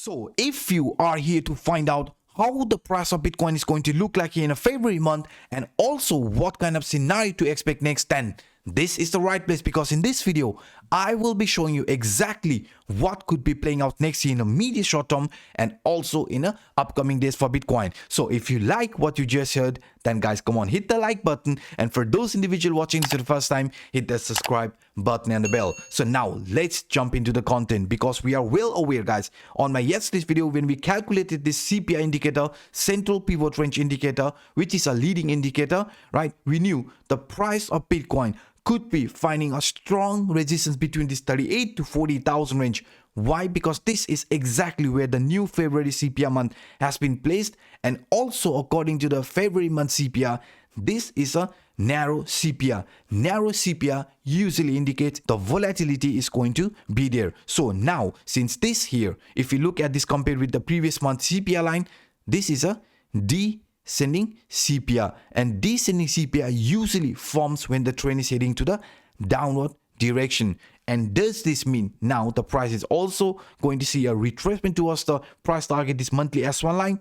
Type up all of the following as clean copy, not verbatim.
So if you are here to find out how the price of Bitcoin is going to look like in a February month and also what kind of scenario to expect next, then this is the right place, because in this video I will be showing you exactly what could be playing out next year in a medium short term and also in a upcoming days for Bitcoin. So if you like what you just heard, then guys, come on, hit the like button, and for those individuals watching this for the first time, hit the subscribe button and the bell. So now let's jump into the content, because we are well aware, guys, on my yesterday's video when we calculated this CPI indicator, central pivot range indicator, which is a leading indicator, right? We knew the price of Bitcoin could be finding a strong resistance between this 38 to 40,000 range. Why? Because this is exactly where the new February CPI month has been placed, and also according to the February month CPI, this is a narrow CPI. Narrow CPI usually indicates the volatility is going to be there. So now, since this here, if you look at this compared with the previous month CPI line, this is a descending CPI, and descending CPI usually forms when the trend is heading to the downward direction. And does this mean now the price is also going to see a retracement towards the price target, this monthly S1 line?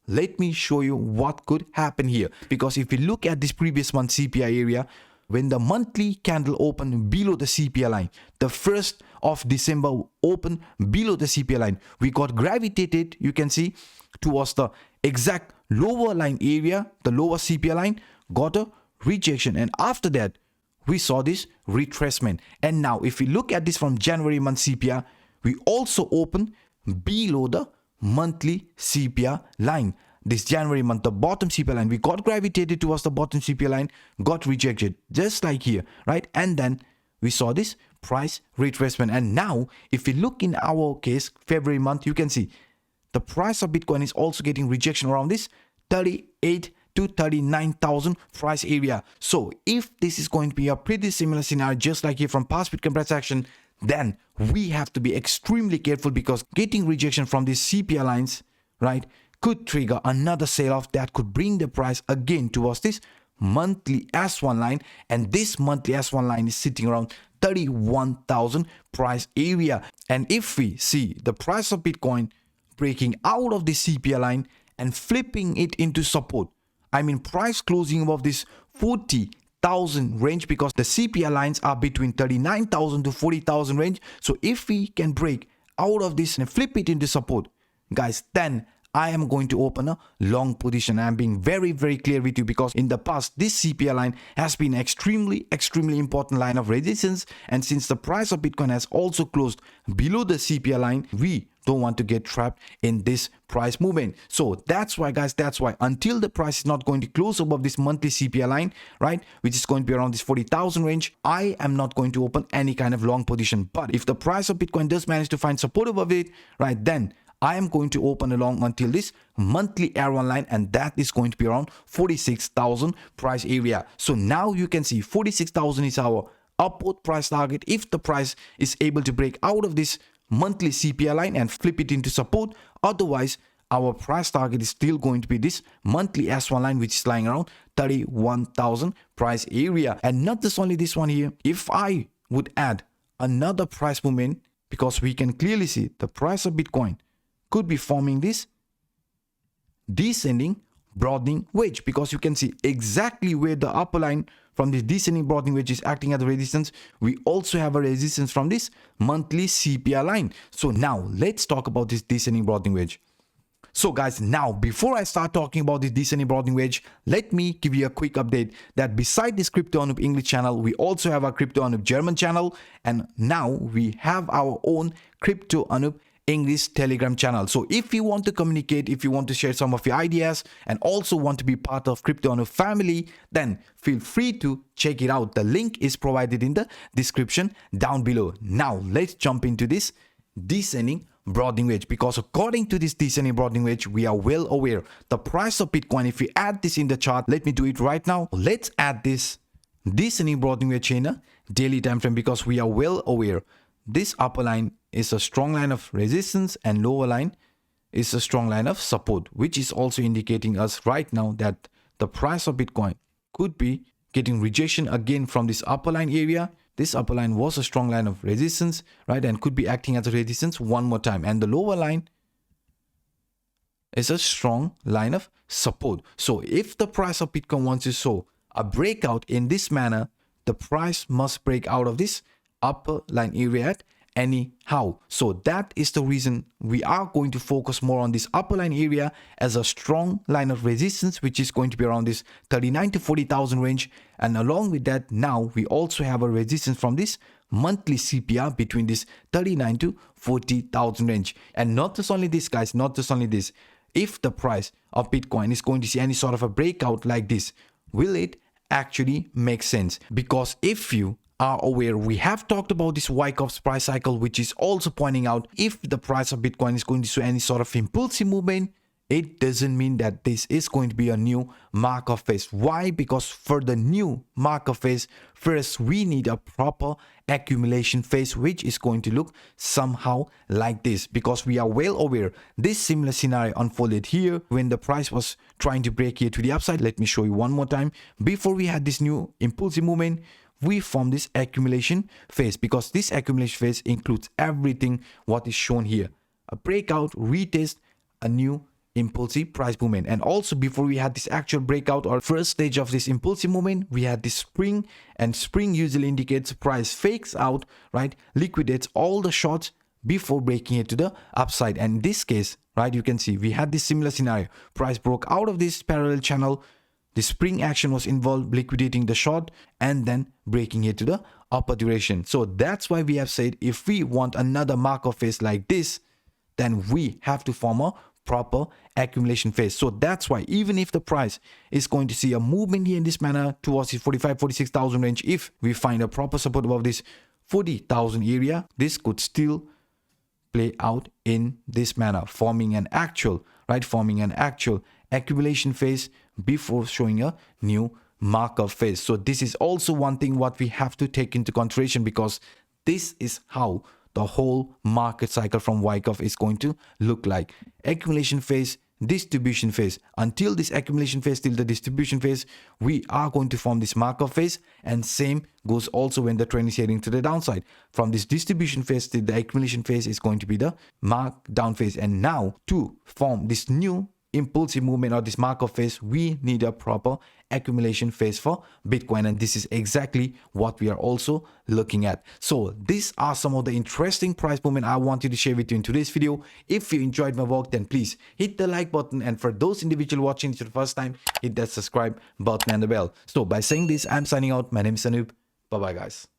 Let me show you what could happen here, because if you look at this previous month CPI area, when the monthly candle opened below the CPI line, the 1st of December opened below the CPI line, we got gravitated, you can see, towards the exact lower line area. The lower CPI line got a rejection, and after that we saw this retracement. And now if we look at this from January month CPI, we also opened below the monthly CPI line. This January month, the bottom CPI line, we got gravitated towards the bottom CPI line, got rejected, just like here, right? And then we saw this price retracement. And now if we look in our case, February month, you can see the price of Bitcoin is also getting rejection around this 38 to 39,000 price area. So if this is going to be a pretty similar scenario just like here from past Bitcoin transaction, then we have to be extremely careful, because getting rejection from these CPI lines, right, could trigger another sell-off that could bring the price again towards this monthly S1 line, and this monthly S1 line is sitting around 31,000 price area. And if we see the price of Bitcoin breaking out of the CPI line and flipping it into support, I mean price closing above this 40,000 range, because the CPI lines are between 39,000 to 40,000 range. So if we can break out of this and flip it into support, guys, then I am going to open a long position. I'm being very clear with you, because in the past this CPI line has been extremely important line of resistance, and since the price of Bitcoin has also closed below the CPI line, we don't want to get trapped in this price movement. So that's why, guys, that's why until the price is not going to close above this monthly CPI line, right, which is going to be around this 40,000 range, I am not going to open any kind of long position. But if the price of Bitcoin does manage to find support above it, right, then I am going to open a long until this monthly R1 line, and that is going to be around 46,000 price area. So now you can see 46,000 is our upward price target if the price is able to break out of this monthly CPI line and flip it into support. Otherwise, our price target is still going to be this monthly S1 line, which is lying around 31,000 price area. And not just only this one here, if I would add another price movement, because we can clearly see the price of Bitcoin could be forming this descending broadening wedge, because you can see exactly where the upper line from this descending broadening wedge is acting as a resistance. We also have a resistance from this monthly CPI line. So now let's talk about this descending broadening wedge. So guys, now before I start talking about this descending broadening wedge, let me give you a quick update that beside this Crypto Anup English channel, we also have our Crypto Anup German channel, and now we have our own Crypto Anup English Telegram channel. So if you want to communicate, if you want to share some of your ideas and also want to be part of Crypto Anup family, then feel free to check it out. The link is provided in the description down below. Now let's jump into this descending broadening wedge, because according to this descending broadening wedge, we are well aware the price of Bitcoin, if we add this in the chart, let me do it right now. Let's add this descending broadening wedge in a daily time frame, because we are well aware this upper line is a strong line of resistance and lower line is a strong line of support, which is also indicating us right now that the price of Bitcoin could be getting rejection again from this upper line area. This upper line was a strong line of resistance, right, and could be acting as a resistance one more time. And the lower line is a strong line of support. So if the price of Bitcoin wants to show a breakout in this manner, the price must break out of this upper line area at anyhow. So that is the reason we are going to focus more on this upper line area as a strong line of resistance, which is going to be around this 39 to 40,000 range. And along with that, now we also have a resistance from this monthly CPR between this 39 to 40,000 range. And not just only this, guys, not just only this, if the price of Bitcoin is going to see any sort of a breakout like this, will it actually make sense? Because if you are aware, we have talked about this Wyckoff's price cycle, which is also pointing out if the price of Bitcoin is going to show any sort of impulsive movement, it doesn't mean that this is going to be a new market phase. Why? Because for the new market phase, first we need a proper accumulation phase, which is going to look somehow like this. Because we are well aware this similar scenario unfolded here when the price was trying to break here to the upside. Let me show you one more time. Before we had this new impulsive movement, we form this accumulation phase, because this accumulation phase includes everything what is shown here: a breakout, retest, a new impulsive price movement. And also before we had this actual breakout or first stage of this impulsive movement, we had this spring, and spring usually indicates price fakes out, right, liquidates all the shorts before breaking it to the upside. And in this case, right, you can see we had this similar scenario. Price broke out of this parallel channel, the spring action was involved, liquidating the short and then breaking it to the upper duration. So that's why we have said if we want another market phase like this, then we have to form a proper accumulation phase. So that's why even if the price is going to see a movement here in this manner towards the 46,000 range, if we find a proper support above this 40,000 area, this could still play out in this manner, forming an actual, right, forming an actual accumulation phase before showing a new markup phase. So this is also one thing what we have to take into consideration, because this is how the whole market cycle from Wyckoff is going to look like. Accumulation phase, distribution phase. Until this accumulation phase, till the distribution phase, we are going to form this markup phase, and same goes also when the trend is heading to the downside. From this distribution phase till the accumulation phase is going to be the markdown phase. And now to form this new impulsive movement or this markup phase, we need a proper accumulation phase for Bitcoin, and this is exactly what we are also looking at. So these are some of the interesting price movement I wanted to share with you in today's video. If you enjoyed my work, then please hit the like button, and for those individuals watching this for the first time, hit that subscribe button and the bell. So by saying this, I'm signing out. My name is Anup. Bye bye, guys.